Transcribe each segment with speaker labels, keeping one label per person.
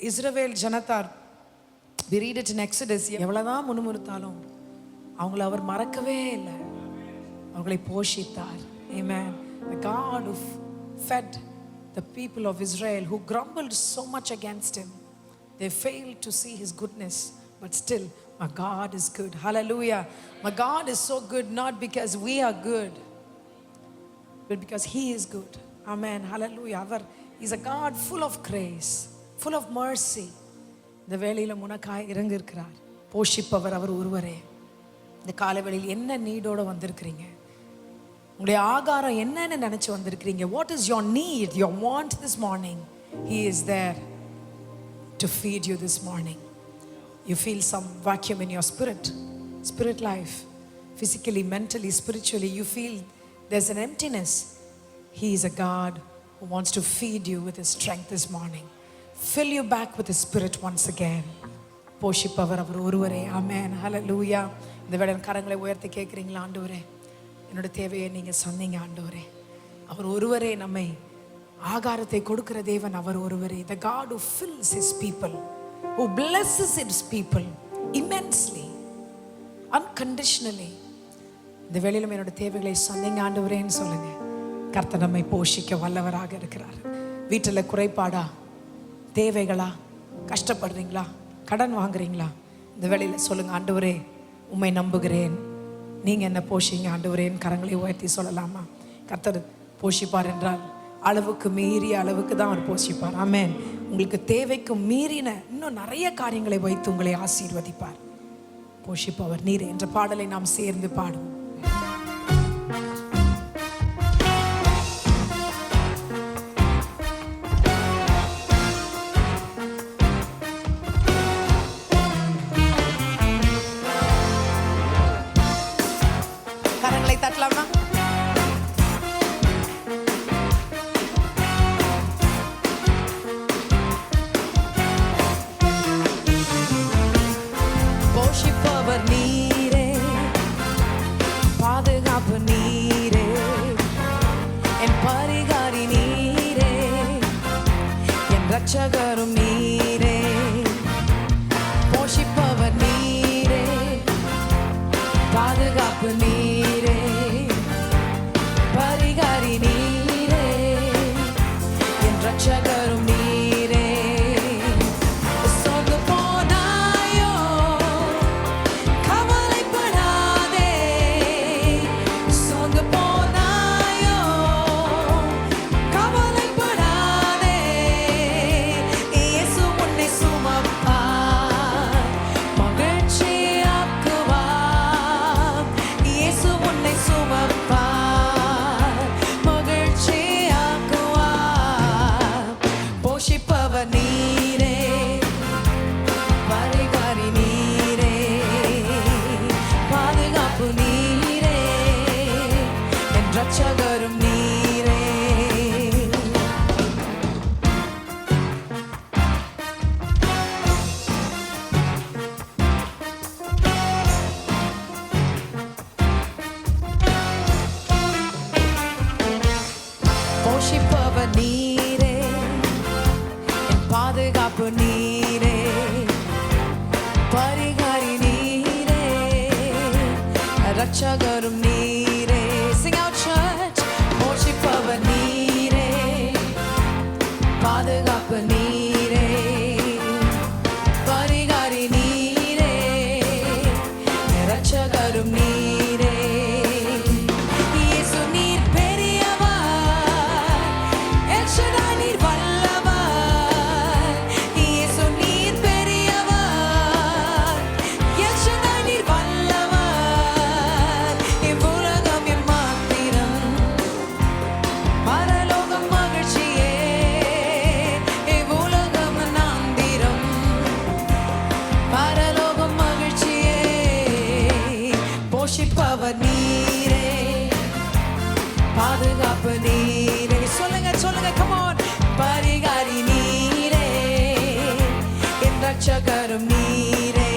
Speaker 1: Israel ஜனத்தார், we read it in Exodus, எவ்வளவுதான் முணுமுணுத்தாலும் அவங்கள அவர் மறக்கவே இல்லை, அவர்களை போஷித்தார். Amen. The God who fed the people of Israel who grumbled so much against him, they failed to see his goodness, but still my God is good. Hallelujah. My God is so good, not because we are good, but because he is good. Amen. Hallelujah. He's a God full of grace, full of mercy. இந்த வேளையில உனக்காய் இறங்கி இருக்கிறார். போஷிப்பவர் அவர் ஒருவரே. இந்த காலை வேளையில் என்ன நீடோட வந்திருக்கிறீங்க? உங்களுடைய ஆகாரம் என்னன்னு நினைச்சு வந்திருக்கிறீங்க? What is your need, your want this morning? He is there to feed you this morning. You feel some vacuum in your spirit life, physically, mentally, spiritually. You feel there's an emptiness. He is a God who wants to feed you with his strength this morning. Fill you back with his spirit once again. போஷிப்பவர் அவர் ஒருவரே. ஆமென். ஹல்லேலூயா. இந்த வேளை கரங்களை உயர்த்தி கேட்குறீங்களா? ஆண்டவரே, என்னோட தேவையை நீங்க சொன்னீங்க ஆண்டவரே. அவர் ஒருவரே நம்மை ஆகாரத்தை கொடுக்கிற தேவன் அவர் ஒருவரே. The God who fills his people, who blesses his people immensely, unconditionally. இந்த வேளையிலும் என்னோட தேவைகளை சொன்னீங்க ஆண்டவரேன்னு சொல்லுங்க. கர்த்தர் நம்மை போஷிக்க வல்லவராக இருக்கிறார். வீட்டில் குறைபாடா, தேவைகளா, கஷ்டப்படுறீங்களா, கடன் வாங்குறீங்களா? இந்த வேளையில் சொல்லுங்க, ஆண்டவரே உம்மை நம்புகிறேன், நீங்க என்ன போஷிங்க ஆண்டவரேன்னு கரங்களை உயர்த்தி சொல்லலாமா? கர்த்தர் போஷிப்பார் என்றால் அளவுக்கு மீறிய அளவுக்கு தான் அவர் போஷிப்பார். ஆமென். உங்களுக்கு தேவைக்கு மீறின இன்னும் நிறைய காரியங்களை வைத்து உங்களை ஆசீர்வதிப்பார். போஷிப்பவர் நீரே என்ற பாடலை நாம் சேர்ந்து பாடுவோம். தட்டலாமா? போஷிப்பவர் நீரே, பாதுகாப்பு நீரே, என் பரிகாரி நீரே, என் ரட்சகரும் நீரே. போஷிப்பவர் நீரே, பாதுகாப்பு நீரே, பரிகாரி நீரே, என் ரட்சகரும் நீரே. சோர்ந்து போனாயோ, கவலைப்படாதே. சோர்ந்து போனாயோ, கவலைப்படாதே. இயேசு உன்னை சுமப்பார், மகிழ்ச்சியாக்குவார். இயேசு உன்னை சுமப்பார், மகிழ்ச்சியாக்குவார். போஷிப்பவர் நீரே, பரிகாரி நீரே, பாதுகாப்பு நீரே, என் ரட்சகரும் நீரே. போஷிப்பவர் நீரே, என் பாதுகாப்பு நீரே, பரிகாரி நீரே, ரட்சகரும் நீரே. Sing out church. போஷிப்பவர் நீரே, பாதுகாப்பு நீரே, பரிகாரி நீரே, ரட்சகரும் நீரே. இயேசு நீர் பெரியவர், எல் ஷடாய் நீர் வல்லவர். இயேசு நீர் பெரியவர், எல் ஷடாய் நீர் வல்லவர். இவ்வுலகம் எம்மாத்திரம், பரலோகம் மகிழ்ச்சியே. இவ்வுலகம் நாந்திரம், பரலோகம் மகிழ்ச்சியே. போஷிப்பவர் நீரே, பாதுகாப்பு நீரே. சொல்லுங்க சொல்லுங்க, come on. பரிகாரி நீரே, என் ரட்சகரும் நீரே.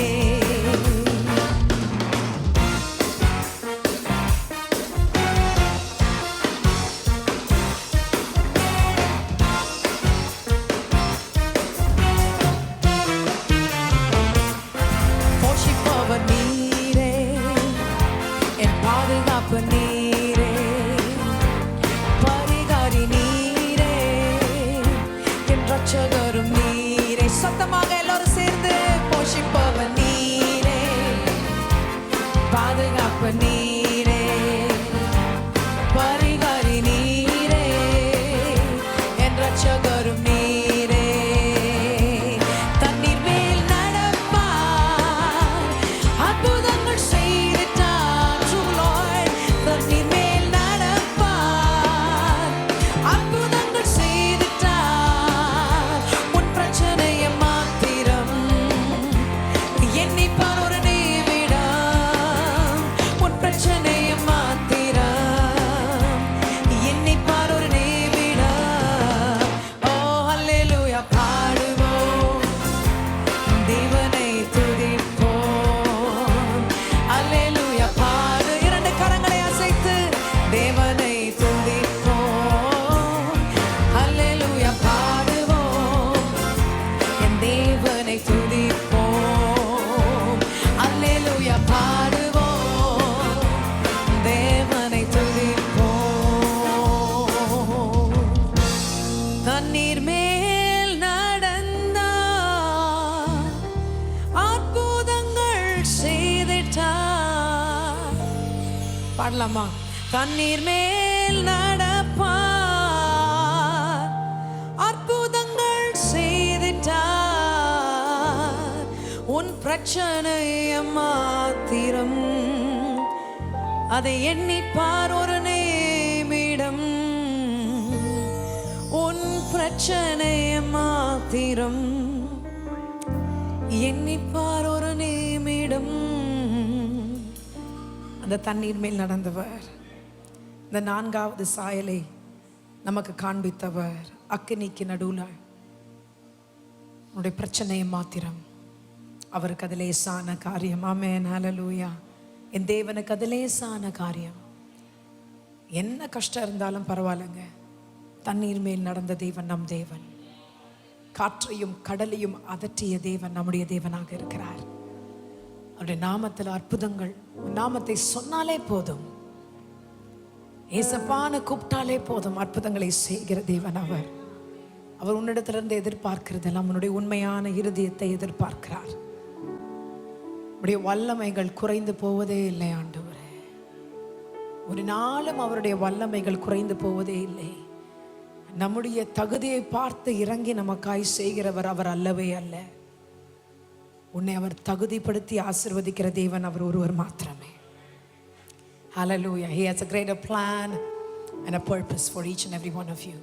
Speaker 1: பாடலாமா? தண்ணீர் மேல் நடப்பார், அற்புதங்கள் செய்திட்டார். உன் பிரச்சனைய மாத்திரம் அதை எண்ணிப்பார் ஒரு நிமிடம். உன் பிரச்சனைய மாத்திரம் எண்ணிப்பார் ஒரு நிமிடம். அந்த தண்ணீர் மேல் நடந்தவர், இந்த 4வது சாயலை நமக்கு காண்பித்தவர், அக்கினிக்கு நடுவுல உன்னுடைய பிரச்சனையை மாத்திரம் அவருக்கு அது லேசான காரியம். ஆமென், ஹல்லேலூயா. என் தேவனுக்கு அது லேசான காரியம். என்ன கஷ்டம் இருந்தாலும் பரவாயில்லைங்க, தண்ணீர் மேல் நடந்த தேவன் நம் தேவன். காற்றையும் கடலையும் அதற்றிய தேவன் நம்முடைய தேவனாக இருக்கிறார். அவருடைய நாமத்தில் அற்புதங்கள், நாமத்தை சொன்னாலே போதும், ஏசப்பான்னு கூப்பிட்டாலே போதும், அற்புதங்களை செய்கிற தேவன் அவர். அவர் உன்னிடத்திலிருந்து எதிர்பார்க்கிறதெல்லாம் உன்னுடைய உண்மையான இருதயத்தை எதிர்பார்க்கிறார். உடைய வல்லமைகள் குறைந்து போவதே இல்லை ஆண்டவரே. ஒரு நாளும் அவருடைய வல்லமைகள் குறைந்து போவதே இல்லை. நம்முடைய தகுதியை பார்த்து இறங்கி நமக்காய் செய்கிறவர் அவர் அல்லவே அல்ல. உன்னை அவர் தகுதிப்படுத்தி ஆசீர்வதிக்கிற தேவன் அவர் ஒருவர் மாத்திரமே. Hallelujah. He has a greater plan and a purpose for each and every one of you.